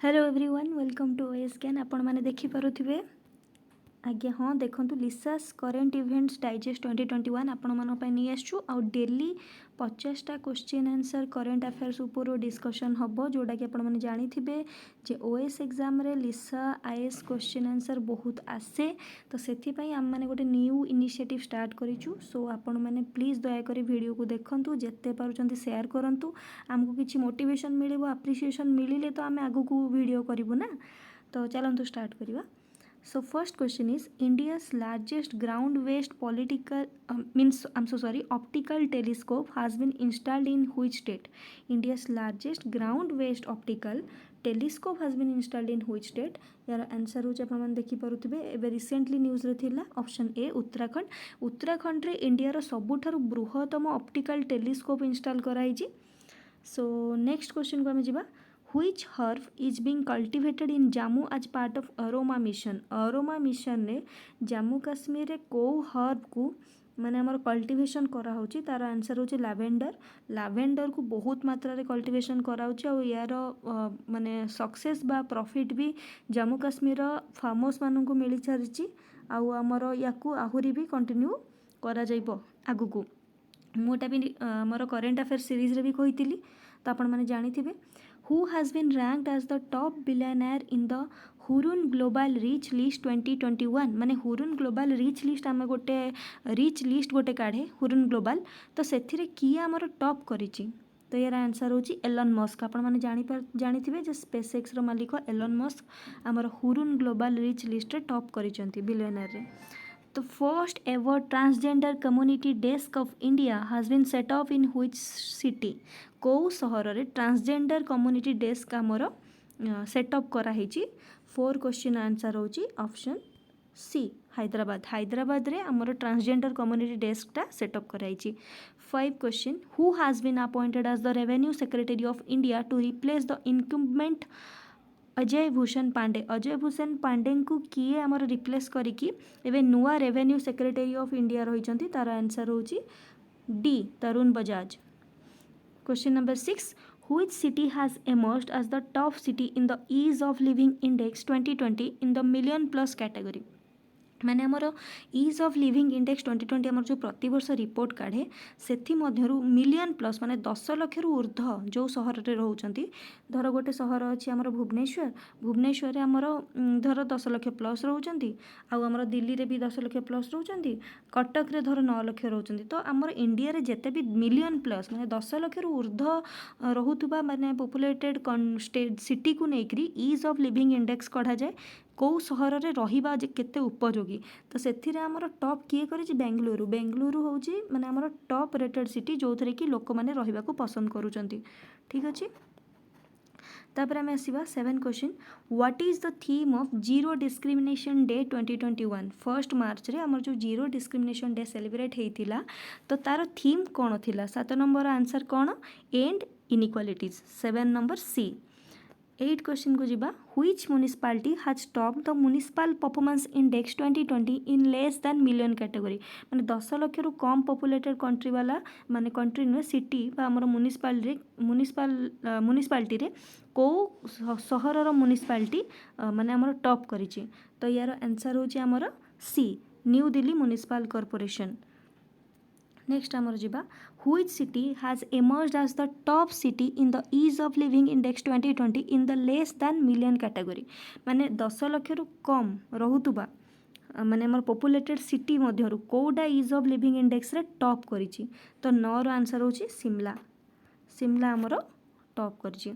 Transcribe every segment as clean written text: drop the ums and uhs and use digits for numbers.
Hello everyone welcome to OS कैन आपण मैंने देखिपे आज्ञा हाँ देखूँ लिसास करेन्ट इवेंट्स डाइजेस्ट 2021 आपण नहीं आसचु आ डेली 50टा क्वेश्चन आंसर करेन्ट अफेयर्स उपर डिस्कशन हम जोटा कि आपण मैंने जानी जे ओएस एग्जाम रे लिसा आईएएस क्वेश्चन आंसर बहुत आसे तो से आम मैंने गोटे न्यू इनिशिएटिव स्टार्ट करूँ सो आपण मैंने प्लीज दयाकोरी वीडियो को देखूँ जिते पार्टी सेयार करूँ आमको किसी मोटिवेशन मिले आप्रिसीएसन मिले तो आम आग को वीडियो करूँ ना तो चलतु स्टार्ट करवा। So first question is India's largest ground-based optical telescope has been installed in which state? India's largest ground-based optical telescope has been installed in which state? यार आंसर हो आप देखी पारुथिबे एबे रिसेंटली न्यूज रे थिला ऑप्शन ए उत्तराखंड रे India रो सबुठारु बृहत्तम ऑप्टिकल टेलीस्कोप इंस्टॉल कराइछि। सो नेक्स्ट क्वेश्चन को आमे जिबा Which herb is being cultivated in Jammu as part of Aroma mission? Aroma mission ने जम्मू काश्मीर रे को हर्ब को माने हमर कल्टिवेशन करा होची तार आंसर होची लावेंडर को बहुत मात्रा रे कल्टिवेशन करा होची और यार माने सक्सेस बा प्रॉफिट भी जम्मू काश्मीर फार्मर्स मानन को मिली छारिची आ हमर याकू आहुरी भी कंटिन्यू करा जाइबो आगु को मोटा भी हमर करेंट अफेयर सीरीज रे भी कहितिली तो आपण माने जानिथिबे who has been ranked as the top billionaire in the Hurun Global Rich List 2021 माने हुरुन ग्लोबल रिच लिस्ट आम गोटे रिच लिस्ट गोटे काढ़े हुरुन ग्लोबल तो से किए आमर टॉप करिछि तो यार आंसर होची एलन मस्क आपण माने जानिथिबे जे स्पेस एक्स रो मालिक एलन मस्क आमर हुरुन ग्लोबल रिच लिस्ट रे टॉप करिसंती बिलियनर रे। The first ever transgender community desk of India has been set up in which city? कौ सहर रे ट्रांसजेंडर कम्युनिटी डेस्क आमर सेटअप कराई। 4 क्वेश्चन आंसर होची ऑप्शन सी हैदराबाद रे आमर ट्रांसजेंडर कम्युनिटी डेस्कटा सेटअप कराई। 5 question who has been appointed as the revenue secretary of India to replace the incumbent Ajay Bhushan Pandey को किए आमर रिप्लेस करिकी एबे नुआ रेवेन्यू सेक्रेटरी ऑफ इंडिया रही तार आंसर होची D Tarun Bajaj. Question number 6 which city has emerged as the top city in the ease of living index 2020 in the million plus category? माने आमर इज ऑफ लिविंग इंडेक्स 2020 आमर जो प्रति वर्ष report काढ़े से मिलियन प्लस माने 10 लक्ष ऊर्ध जो सहर रे रहउचंती धर गोटे सहर अच्छी आमर भुवनेश्वर रे आमर धर 10 लक्ष प्लस रहउचंती आमर दिल्ली रे भी 10 लक्ष प्लस रहउचंती कटक रे धर 9 लक्ष रहउचंती तो आमर इंडिया रे जेते भी मिलियन प्लस माने 10 लक्ष ऊर्ध रहुतबा माने पॉपुलेटेड स्टेट सिटी को नेकरी इज ऑफ लिविंग इंडेक्स कढ़ा जाए कौ सहर रे रहिबा केते उपयोगी तो से आमर टॉप किए करी बेंगलुरु होची माने आमर टॉप रेटेड सिटी जो थरे कि लोक माने रहिबा को पसंद करूचंती। ठीक अछि तापर आमे आसीबा 7 question what is the theme of zero discrimination day 2021? 1 March रे आमर जो जीरो डिस्क्रिमिनेशन डे सेलिब्रेट हेतिला तो तार थीम कोन थिला 7 नंबर आंसर कोन end inequalities 7 number C. 8 question को जीवा which municipality has topped the municipal performance index 2020 in less than million category? माने 10 लक्ष रु कम पॉपुलेटेड कंट्री वाला माने कंट्री नुहे सिटी बा हमर म्युनिसिपालिटी रे को सहर रो म्युनिसिपालिटी माने हमर टॉप करिछि तो यार आंसर होछि हमर C New Delhi municipal corporation. Next आमर जिबा which city has emerged as the top city in the ease of living index 2020 in the less than million category? माने 10 लक्ष रु कम रहुतबा माने हमर पॉपुलेटेड सिटी मध्यरु कोडा इज ऑफ लिविंग इंडेक्स रे top करिछि तो 9 रो आंसर होछि शिमला हमर top करिछि।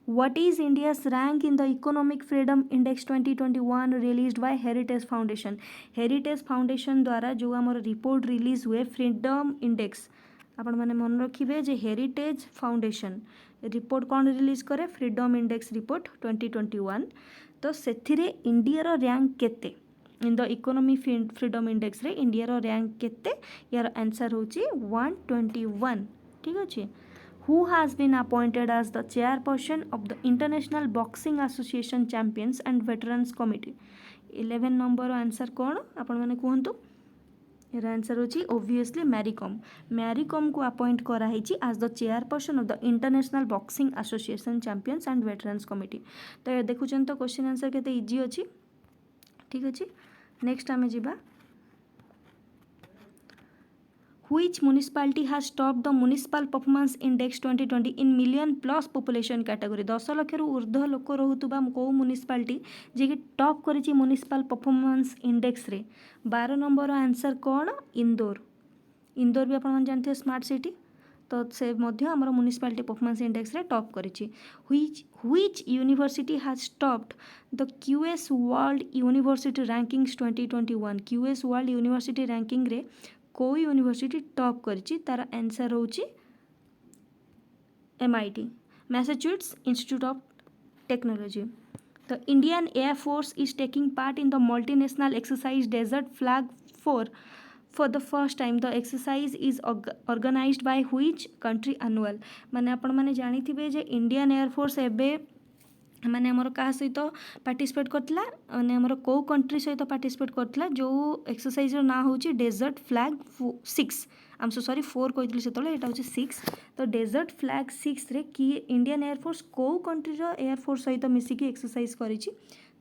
What is India's rank in the Economic Freedom Index 2021 released by Heritage Foundation? Heritage Foundation द्वारा जो आमर रिपोर्ट रिलीज हुए फ्रीडम इंडेक्स आपण माने मन रखिबे जे हेरिटेज फाउंडेशन रिपोर्ट कौन रिलीज करे फ्रीडम इंडेक्स रिपोर्ट 2021 तो सेथिरे इंडिया रो रैंक केते in the economy freedom index रे इंडिया रो रैंक केते यार आंसर होची 121। ठीक अछि who has been appointed as the chairperson of the International Boxing Association Champions and Veterans Committee? 11 number answer कौन आपण माने कहंतु यार आंसर होची ओब्वियसली मैरीकॉम। मैरीकॉम को अपॉइंट कराई आज the chairperson of the international boxing association champions and veterans committee. तो देखुन तो क्वेश्चन आंसर केते इजी अच्छी। ठीक अच्छे नेक्स्ट आम जा Which municipality has topped the municipal performance index 2020 in million plus population category? 10 lakh रु ऊर्ध्व लोक रोहुतुबा को म्युनिसिपालिटी जे कि टॉप करिछि म्युनिसिपल परफॉर्मेंस इंडेक्स रे 12 नंबर आंसर कौन इंदौर। इंदौर भी अपन जानते स्मार्ट सिटी तो से मध्य आमर म्युनिसिपालिटी परफॉर्मेंस इंडेक्स रे टॉप करिछि। which university has topped the QS world university rankings 2021? QS world university ranking रे को यूनिवर्सिटी टॉप करिछि तार आंसर होची MIT Massachusetts Institute of Technology. The Indian Air Force is taking part in the multinational exercise Desert Flag for the first time. The exercise is organized by which country annual? माने आपण माने जानी थिबे जे Indian air force एबे माने हमर का सहित participate करथिला माने हमर को कंट्री सहित पार्टिसिपेट करथिला जो एक्सरसाइज रो ना होची desert flag 6 I am so sorry 4 कहथिली सेतले एटा होची 6 तो डेजर्ट फ्लैग 6 रे कि इंडियन एयर फोर्स को कंट्री रो एयर फोर्स सहित मिसी की एक्सरसाइज करिछि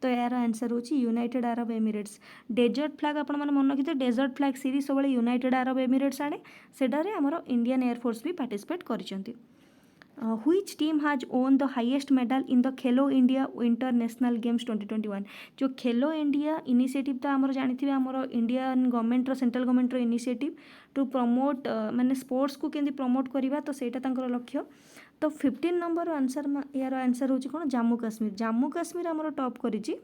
तो यार आंसर होची United Arab Emirates. Desert flag आपण माने मन रखिते डेजर्ट फ्लैग सीरीज सबले यूनाइटेड अरब एमिरेट्स आने सेडारे हमर इंडियन एयर फोर्स भी पार्टिसिपेट करिसंती। which team has won the highest medal in the Khelo India winter national games 2021? जो खेलो इंडिया इनिशिएटिव तो आमर जानिथिबे आमर इंडियन गवर्नमेंट रो सेंट्रल गवर्नमेंट रो इनिशिएटिव टू प्रमोट माने स्पोर्ट्स को केंदी प्रमोट करबा तो सेटा तांकर लक्ष्य। तो 15 नंबर आंसर यार आंसर होची कोन जम्मू काश्मीर। जम्मू काश्मीर आमर टॉप करिछि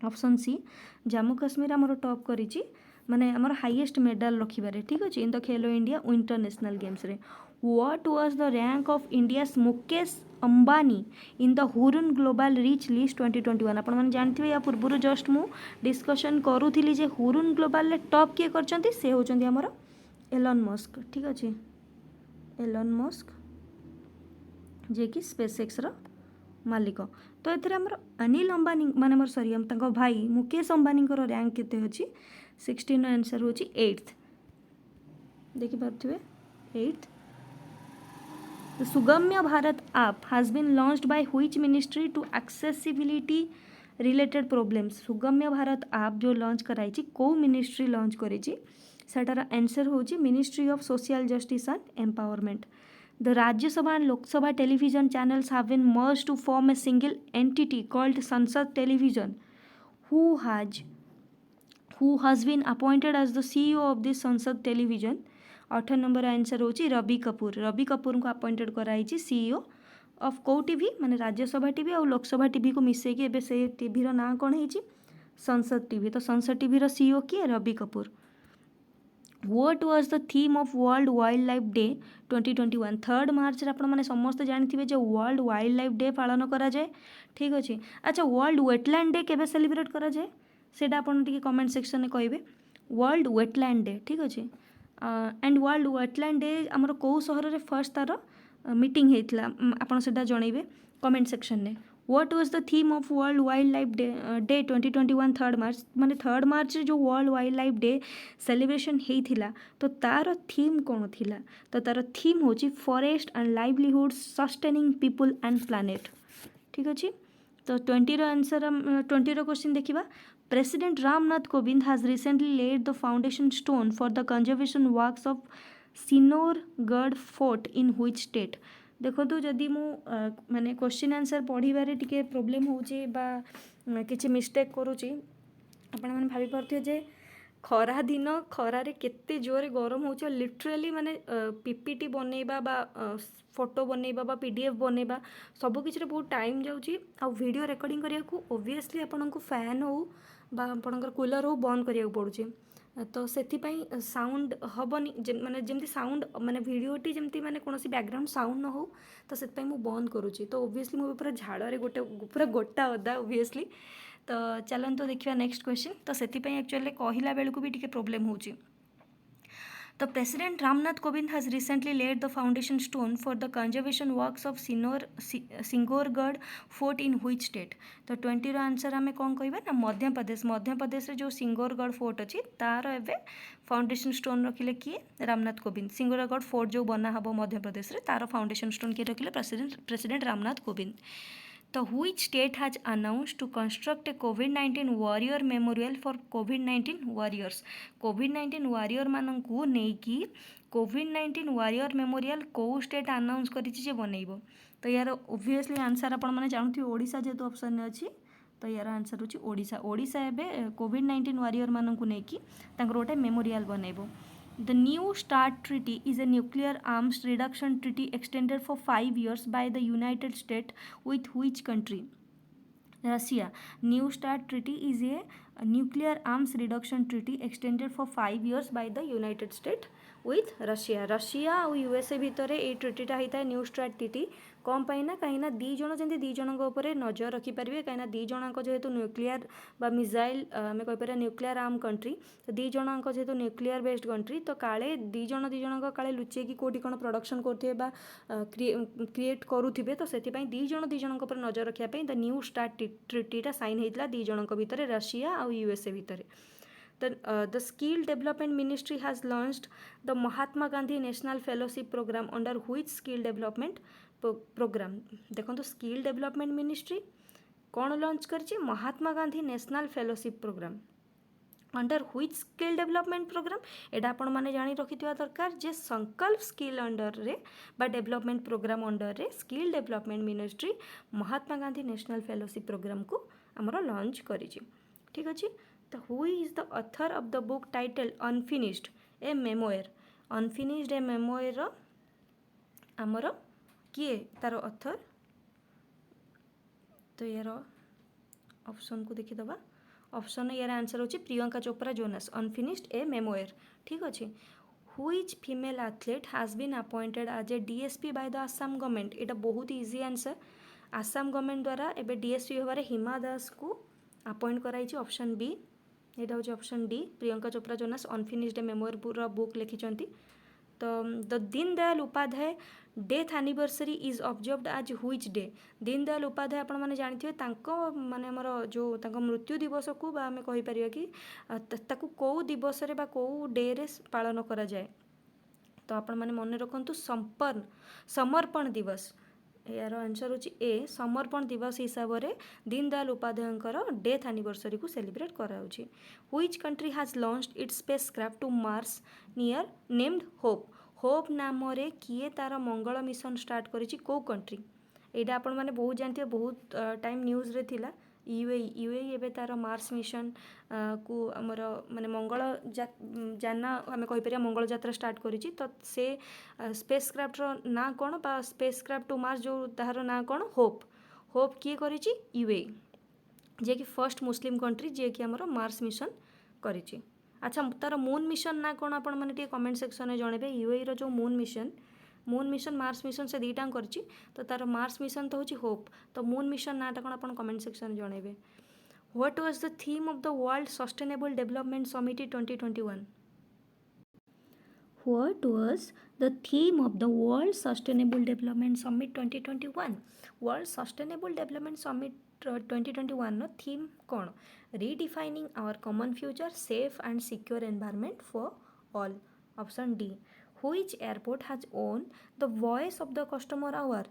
ऑप्शन सी जम्मू काश्मीर आमर टॉप करिछि माने आमर हाईएस्ट मेडल रखिबारे। ठीक अछि in the Khelo India winter national games रे what was the rank of India's Mukesh Ambani in the Hurun Global Reach List 2021? आपण माने जानथिबे या पूर्व जस्ट मु डिस्कशन करूथिली जे हुरुन ग्लोबल रे टॉप किए करचंती से होचंती हमर एलन मस्क। ठीक अछि एलन मस्क जे कि स्पेसएक्स रो मालिक। तो एथरे हमर अनिल अंबानी माने हमर सॉरी हम तंको भाई मुकेश अंबानी को रैंक केते अछि 16 आंसर होची 8th देखि पारथिबे 8th। The Sugamya Bharat app has been launched by which ministry to accessibility related problems? Sugamya Bharat app जो लॉन्च कराई को मिनिस्ट्री लॉन्च करी सेटार आंसर होची ministry of social justice and empowerment. The Rajya Sabha and Lok Sabha television channels have been merged to form a single entity called Sansad Television. Who has been appointed as the CEO of this Sansad Television? 8 number answer होची रवि कपूर। रवि कपूर को appointed कराई CEO of को TV माने Rajya Sabha TV और Lok Sabha TV को मिसई के एबे से टीवी रो नाम कोन हेची संसद टीवी। तो संसद टीवी रो सीईओ किए Ravi Kapoor. What was the theme of world wild life day 2021? 3 March रे आपण माने समस्त जानिथिबे जे वर्ल्ड वाइल्ड लाइफ डे पालन करा जाए। ठीक अछि अच्छा वर्ल्ड वेटलैंड डे केबे सेलिब्रेट करा जाए सेटा आपण टिके कमेंट सेक्शन में कहबे। वर्ल्ड वेटलैंड डे ठीक अछि एंड वर्ल्ड वेटलैंड डे आमर कौ सहर रे फर्स्ट तार मीटिंग हेतला आपण सेटा जणैबे कमेंट सेक्शन ने। What was the theme of world wild life day 2021 3 March माने 3 मार्च जो World wild life Day celebration हेइथिला तो तार थीम कोन थिला? तो तार थीम होची forest and livelihood sustaining people and planet. ठीक अछि तो 20 रो आंसर 20 रो क्वेश्चन देखिबा। President Ramnath Kovind has recently laid the foundation stone for the conservation works of Sinorgarh Fort in which state? देखो तो जदि मु माने क्वेश्चन आंसर पढ़िबारे टिके प्रॉब्लम होउची बा किछि मिस्टेक करूची आपण माने भाबी परथियो जे खरा दिन खरा रे केते जोरे गरम होउची लिटरली माने पीपीटी बनेबा बा फोटो बनेबा बा पीडीएफ बनेबा सब किछि रे बहुत टाइम जाउची आ वीडियो रिकॉर्डिंग करिया को ऑब्वियसली आपण को फैन हो बा आपणकर कूलर हो बंद करिया पड़ुची तो सेथिपाई साउंड हबनी माने जेमती साउंड माने वीडियोटी जेमती माने कोनोसी बैकग्राउंड साउंड न हो तो सेथिपाई मु बंद करूची तो ऑब्वियसली मु पूरा झाड़ रे गोटे पूरा गोटा ओदा ऑब्वियसली। तो चलन तो देखिया नेक्स्ट क्वेश्चन तो सेथिपाई एक्चुअली कहिला बेलू को भी टिके प्रॉब्लम होउची। The President Ramnath Kovind has recently laid the foundation stone for the conservation works of Singorgarh Fort in which state? तो 20 आंसर आम कौन कह ना मध्य प्रदेश जो सिंगोरगढ़ फोर्ट अच्छी तार एवं फाउंडेशन स्टोन रखिले किए रामनाथ कोविंद। सिंगोरगढ़ फोर्ट जो बना हम मध्य प्रदेश रे तार फाउंडेशन स्टोन किए रखिले प्रेसिडेंट रामनाथ कोविंद। तो which state has announced to construct a COVID-19 warrior memorial for COVID-19 warriors? COVID-19 warrior मानू नहीं कि COVID-19 warrior memorial कौ स्टेट अनाउंस करिछि बनइबो। तो यार ओब्वियसली आंसर आपण माने जानथि ओडिशा जेतु ऑप्शन ने अछि तो यार आंसर होछि ओडिशा। ओडिशा एबे COVID-19 warrior मानू नहीं कि तांकर गोटे memorial बनइबो। The New START Treaty is a nuclear arms reduction treaty extended for 5 years by the United States with which country? Russia. New START Treaty is a nuclear arms reduction treaty extended for 5 years by the United States with Russia. Russia और USA भितर ये ट्रिटीटा होता है new start treaty कौन पाई ना कहीं ना दी जन जमी दी जन नजर रखिपारे कहीं दी जन जेहेतु न्यूक्लियर बा मिसाइल आम कहीपर न्यूक्लियर आर्म कंट्री तो दी जन जेहेतु न्यूक्लियर बेस्ड कंट्री तो काले दी जन काले लुचेकी कौटी कौन प्रोडक्शन करुवे क्रिएट करुवे तो से दी जन नजर रखापी द न्यू स्टार्ट ट्रिटीटा साइन होता दी जन भितर रशिया और यूएसए भितर। The Skill Development Ministry has launched the Mahatma Gandhi National Fellowship Program under which skill development program? देखो तो Skill Development Ministry कौन लॉन्च करछि Mahatma Gandhi national fellowship programme under which skill development programme एटा आपण माने जानी रखिथिबा दरकार जे संकल्प स्किल अंडर रे बा डेवलपमेंट प्रोग्राम अंडर रे स्किल डेवलपमेंट मिनिस्ट्री महात्मा गांधी नेशनल फेलोशिप प्रोग्राम को हमरो लॉन्च करिछि। ठीक अछि तो who is the author of the book title unfinished a memoir? Unfinished a memoir आमर किए तार ऑथर तो यार ऑप्शन को देखिदबा ऑप्शन यार आंसर होची Priyanka Chopra Jonas unfinished a memoir. ठीक अच्छे which female athlete has been appointed as a DSP by the Assam government? एटा बहुत इजी आंसर आसाम गवर्नमेंट द्वारा एबे डीएसपी होबारे हिमा दास को अपॉइंट कराई ऑप्शन बी यहाँ हूँ option D Priyanka Chopra Jonas unfinished memoir पूरा बुक लिखिंट। तो the Deen Dayal Upadhyay death anniversary is observed as which day? Deen Dayal Upadhyay आपण मैंने जानते माने हमर जो तांको मृत्यु दिवस को आम कहीपर कि कौ दिवस रे बा कौ डे रे पालन करा जाए तो आपण मैंने मन रखु समर्पण दिवस यार आंसर होची ए समर्पण दिवस हिसाब से दीन दयाल उपाध्याय डेथ एनिवर्सरी को सेलिब्रेट कराउछि। Which country has launched its spacecraft to Mars near named Hope? Hope नाम रे किए तार मंगल मिशन स्टार्ट करिछि को कंट्री? एटा आपण माने बहुत जानते बहुत टाइम न्यूज रे थिला यूएई एबे तार मार्स मिशन को आमर माने मंगल जाना आम कहीपर मंगल यात्रा स्टार्ट करिछि तो से स्पेसक्राफ्ट रो ना कौन बा स्पेसक्राफ्ट टू मार्स जो तार ना कौन होप होप किए करिछि यूएई जे कि फर्स्ट मुस्लिम कंट्री जे कि आमर मार्स मिशन करिछि। अच्छा तार मून मिशन ना कौन आपण माने टी कमेंट सेक्शन में जणेबे यूएई रो जो मून मिशन मार्स मिशन से दुईटा करछि तो तार मार्स मिशन तो होछि होप तो मून मिशन नाटा कौन आपण कमेंट सेक्शन जणेबे। What was the theme of the World Sustainable Development Summit 2021? What was the theme of the World Sustainable Development Summit 2021? World Sustainable Development Summit 2021 no theme कौन? Redefining our common future, safe and secure environment for all. Option D. Which airport has won the Voice of the Customer award?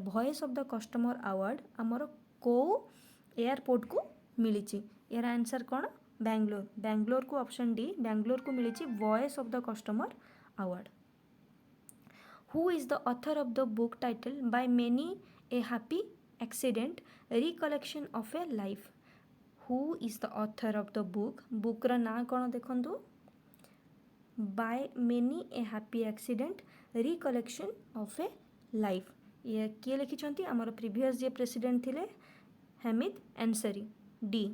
Voice of the Customer award आमर को airport को मिली? यार answer कौन? बैंगलोर को option D Bangalore को मिली voice of the customer award. Who is the author of the book title by many a happy accident recollection of a life? Who is the author of the book ना कौन देखु by many a happy accident recollection of a life ये किए लिखिं आमर previous जे president थिले Hamid Ansari. D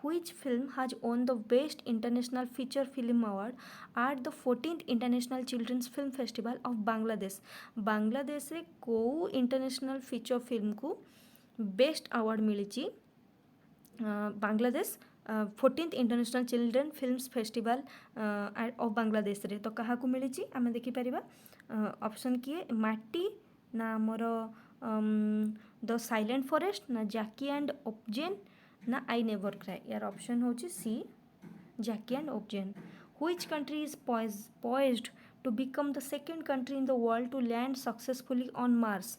Which film has won the Best International Feature Film Award at the 14th International Children's Film Festival of Bangladesh? Bangladesh रे को international feature film को best award मिली Bangladesh 14th international children films festival of Bangladesh रे तो क्या मिली आम देखिपर option किए माटी ना मोर द साइलेंट फॉरेस्ट ना जैकी एंड ओपजेन ना आई नेवर क्राई यार ऑप्शन होची सी जैकी and ओपजेन which country is poised to become the second country in the world to land successfully on Mars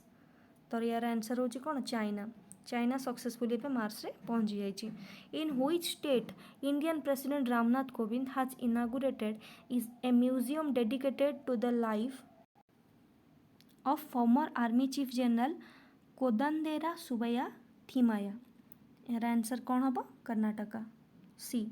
तो यार आंसर होची कौन चाइना चाइना सक्सेसफुली पे Mars रे पहुंची जाइए in which state Indian president Ramnath Kovind has inaugurated is a museum dedicated to the life of former army chief general Kodandera Subayya Thimayya यार answer कौन हम कर्नाटका सी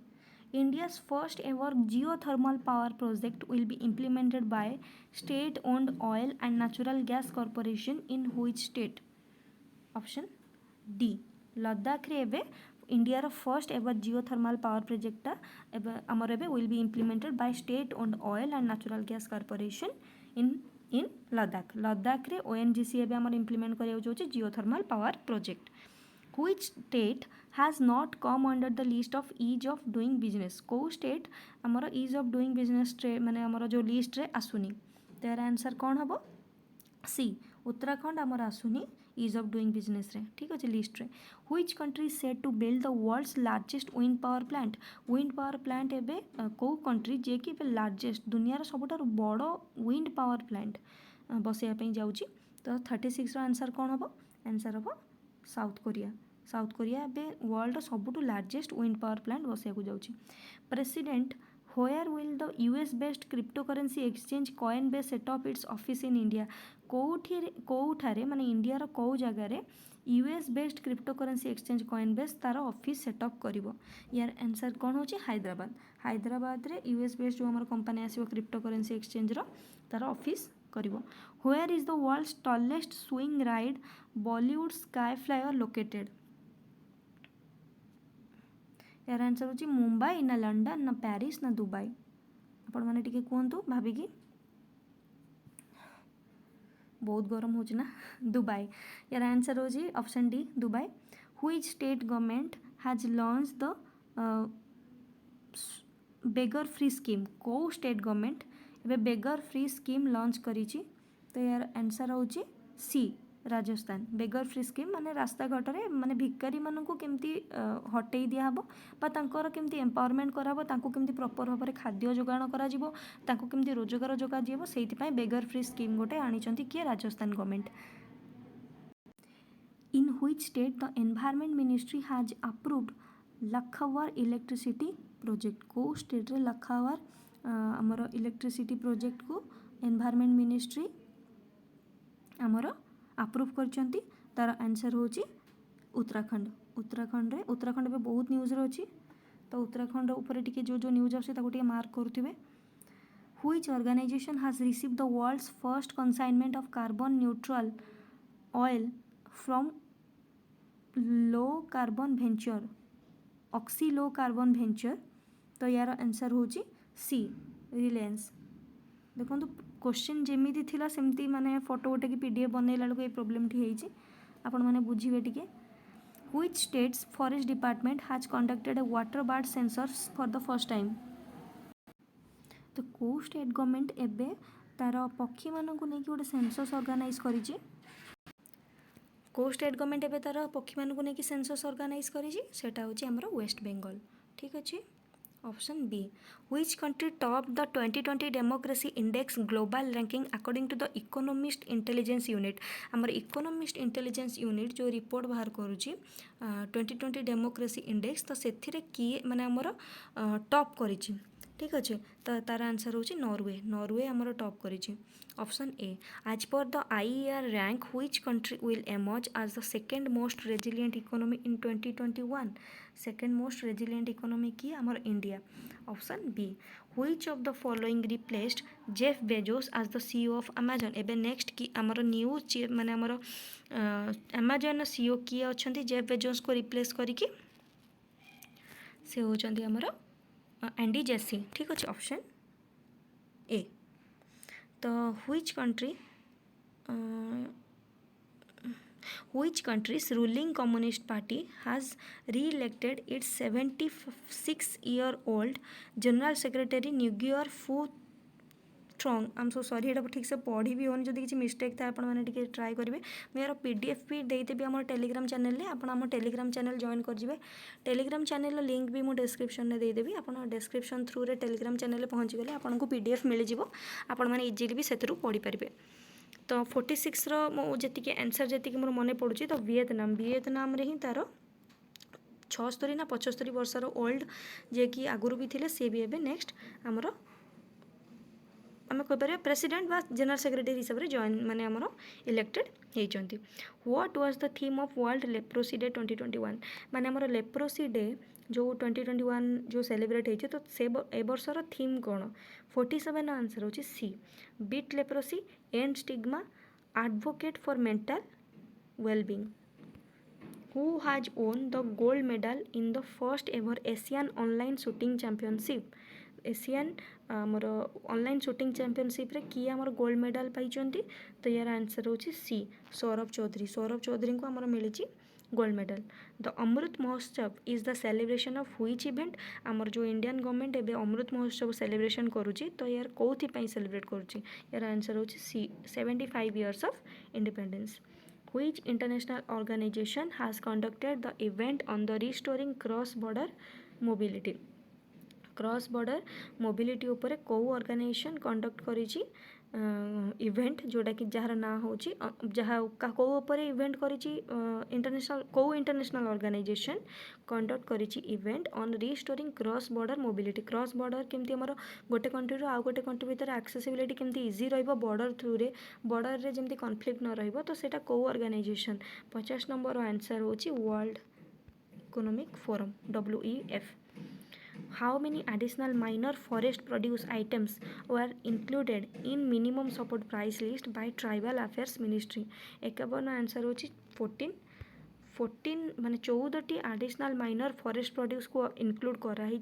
India's first ever geothermal power project will be implemented by state-owned oil and natural gas corporation in which state? Option D. Ladakh रे एबे India first ever geothermal power प्रोजेक्टा आमर एबे will be implemented by state owned oil and natural gas corporation in Ladakh रे ONGC एबे आमर implement करिया होची geothermal power project which state has not come under the list of ease of doing business को state आमर ease of doing business माने आमर जो लिस्ट रे आसुनी तेर आंसर कौन हम सी उत्तराखंड आमर आसुनी ease of doing business रे ठीक अच्छे लिस्ट रे which country is said to build the world's largest wind power plant एबे को कंट्री जे कि लार्जेस्ट दुनियार सबुठार बड़ wind power plant बसैया पे जाउची तो 36 रो आंसर कौन हम आंसर हम साउथ कोरिया एबे वर्ल्ड सबुठ लार्जेस्ट विंड पावर प्लांट बसिया जाऊँगी president where will the US based cryptocurrency exchange Coinbase set up its office in India कौठारे माने इंडिया कौ जगार US based cryptocurrency exchange Coinbase तार ऑफिस सेटअप करिवो यार आंसर कौन होची हैदराबाद रे यूएस बेस्ड जो हमर कंपनी आसीबो क्रिप्टोकरेन्सी एक्सचेंज रो तार ऑफिस करिवो where is the world's tallest swing ride Bollywood sky flyer located यार आंसर होची मुंबई ना लंडन ना पेरिस ना दुबई आपण माने टिके कहतु भाविकी बहुत गरम हो ना दुबई यार आंसर होची option D Dubai which state government has launch the beggar free scheme को स्टेट गवर्नमेंट एबे बेगर फ्री स्कीम लॉन्च करिछि तो यार आंसर होची सी राजस्थान बेगर फ्री स्कीम माने रास्ता घाटे माने भिकारी मानू केमती हटई दिहब केमती एम्पावरमेंट कराबो तांको केमती प्रॉपर भाव में खाद्य जोगाण करा केमती रोजगार जोगाଯିବ ସେଇଥିପାଇଁ बेगर फ्री स्कीम गोटे आनिचंती किए Rajasthan government in which state the environment ministry has approved Lakhwar electricity project को स्टेट रे लखावर आमर इलेक्ट्रिसिटी प्रोजेक्ट को एनवायरनमेंट मिनिस्ट्री आमर अप्रूव करचंती तार आंसर होची उत्तराखंड रे बहुत न्यूज रे अछि तो उत्तराखंड ऊपर टिके जो न्यूज आछे ताको टिके मार्क करथिबे which organisation has received the world's first consignment of carbon neutral oil from low carbon venture Oxy low carbon venture तो यार आंसर होची सी रिलायंस देखो क्वेश्चन जेमिति थिला सेमती माने फोटो गोटे कि पीडीएफ बनैला बेलू ये प्रोब्लेम टी होईची आपण माने बुझिबे टिके which states forest department has conducted A water bird sensors for the first time तो को स्टेट गवर्नमेंट एबे तार पक्षी मानकु नै कि गोटे सेंसस ऑर्गेनाइज करिछि को स्टेट गवर्नमेंट एबे तार पक्षी मानकु नै कि सेंसस ऑर्गेनाइज करिछि सेटा होछि हमरो वेस्ट बेंगल ठीक अछि option B which country top the 2020 democracy index global ranking according to the economist intelligence unit आमर इकोनॉमिस्ट इंटेलिजेंस यूनिट जो रिपोर्ट बाहर करुच्ची 2020 डेमोक्रेसी इंडेक्स तो से किए माने आमर टॉप करिछि ठीक अच्छे तो तार आंसर होची नॉर्वे आमर टॉप करिछि ऑप्शन ए आज पर the IER rank which country will emerge as the second most resilient economy in 2021 second most resilient economy की आमर India option B which of the following replaced Jeff Bezos as the CEO of Amazon एबे next की आमर new माने आमर Amazon CEO किए अछंती Jeff Bezos को रिप्लेस करिकी से होचंती आमर एंडी जेसी ठीक अच्छे ऑप्शन ए तो which country Which country's ruling Communist Party has re-elected its 76-year-old General Secretary Nguyen Phu Trong? I'm so sorry, এটা ঠিক সে পढ़ी भी होनी, যদি কিছু मिस्टेक था आपण मैंने टिके ट्राई करेंगे। मैं यार PDF भी देदेवि आम टेलीग्राम चैनल रे, आपण आम टेलीग्राम चैनल जॉइन कर टेलीग्राम चैनल लिंक भी मुझे डिस्क्रिप्शन में देदेवि। आप डिस्क्रिप्शन थ्रू रे टेलीग्राम चैनल पहुँची गले आपको PDF मिल जाव, आपण मैंने इजिली भी से पढ़ी पारे। तो 46 जी आंसर जी मोर मन पड़ुची, तो विएतनाम रे ही तार 76 ना 75 वर्षर ओल्ड जे कि आगुरी भी थे, सी भी एबे नेक्स्ट आमर आम कहीपर प्रेसिडेंट बा जनरल सेक्रेटरी हिसाब से जॉइन माने आमर इलेक्टेड होती। What was the theme of world leprosy day 2021? माने आमर लेप्रोसी डे जो 2021 जो सेलिब्रेट होती, तो से ए वर्षर थीम कौन? 47 आंसर होची C, beat leprosy, end stigma, advocate for mental wellbeing. Who has won the gold medal in the first ever Asian online shooting championship? Asian आमर ऑनलाइन शूटिंग चैंपियनशिप रे किए आमर गोल्ड मेडल पाई? तो यार answer होची सी, सौरभ चौधरी। सौरभ चौधरी को आमर मिली gold medal. The Amrit Mahotsav is the celebration of which event? आमर जो इंडियन गवर्नमेंट एबे अमृत महोत्सव सेलिब्रेशन करुची, तो यार कौथि पई सेलिब्रेट करुची? यार आंसर होची सी, 75 years of independence. Which international organization has conducted the event on the restoring cross-border mobility? Cross border mobility उपरे को ऑर्गेनाइजेशन कंडक्ट करिछि इवेंट, जोटा कि जार ना होछि जहाँ को उपरे इवेंट करिछि इंटरनेशनल को इंटरनेशनल ऑर्गेनाइजेशन कंडक्ट करिछि event on restoring cross border mobility. Cross border केमती हमर गोटे कंट्री रो आउ गोटे कंट्री भीतर एक्सेसिबिलिटी केमती इजी रहइबो बॉर्डर थ्रू रे, बॉर्डर रे जेमती कॉन्फ्लिक्ट न रहइबो, तो सेटा को ऑर्गेनाइजेशन? 50 नंबर आंसर होछि World Economic Forum, WEF। How many additional minor forest produce items were included in minimum support price list by Tribal Affairs Ministry? 51 answer होची 14 माने 14टी आडिशनल माइनर फॉरेस्ट प्रोड्यूस को इनक्लूड कराई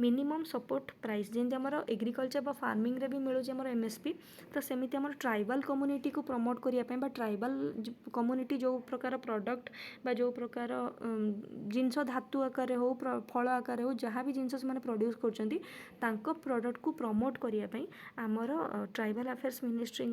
मिनिमम सपोर्ट प्राइस, जेमती आमर agriculture बा farming रे भी मिलूँ आमर MSP, तो सेमिति आमर ट्राइबल कम्युनिटी को प्रमोट करिया बा ट्राइबल कम्युनिटी जो प्रकार प्रोडक्ट बा जो प्रकार जिनस धातु आकार हो फल आकार हो जहाँ भी जिनस से प्रोड्यूस करछंती तांको प्रोडक्ट को प्रमोट करिया आमर ट्राइबल अफेयर्स मिनिस्ट्री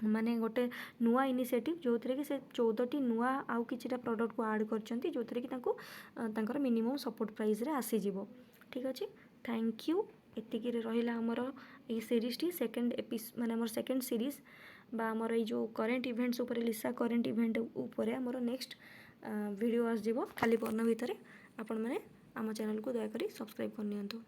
माने गोटे नुआ इनिशिएटिव जो थे कि से 14टी नुआ आउ किछिटा प्रोडक्ट को ऐड करछंती जो थे कि तांकर मिनिमम सपोर्ट प्राइस रे आसी जीवो। ठीक अच्छे, थैंक यू। एतिकी रे रहिला हमर ए सीरीज टी सेकंड माने हमर सेकंड सीरीज बा हमर ए जो करेंट इवेंट्स ऊपर लिसा करेंट इवेंट ऊपर हमर नेक्स्ट वीडियो आस जीवो खाली पर्ण भितर। आपण माने आम चैनल को दया करी सब्सक्राइब कर नियंतु।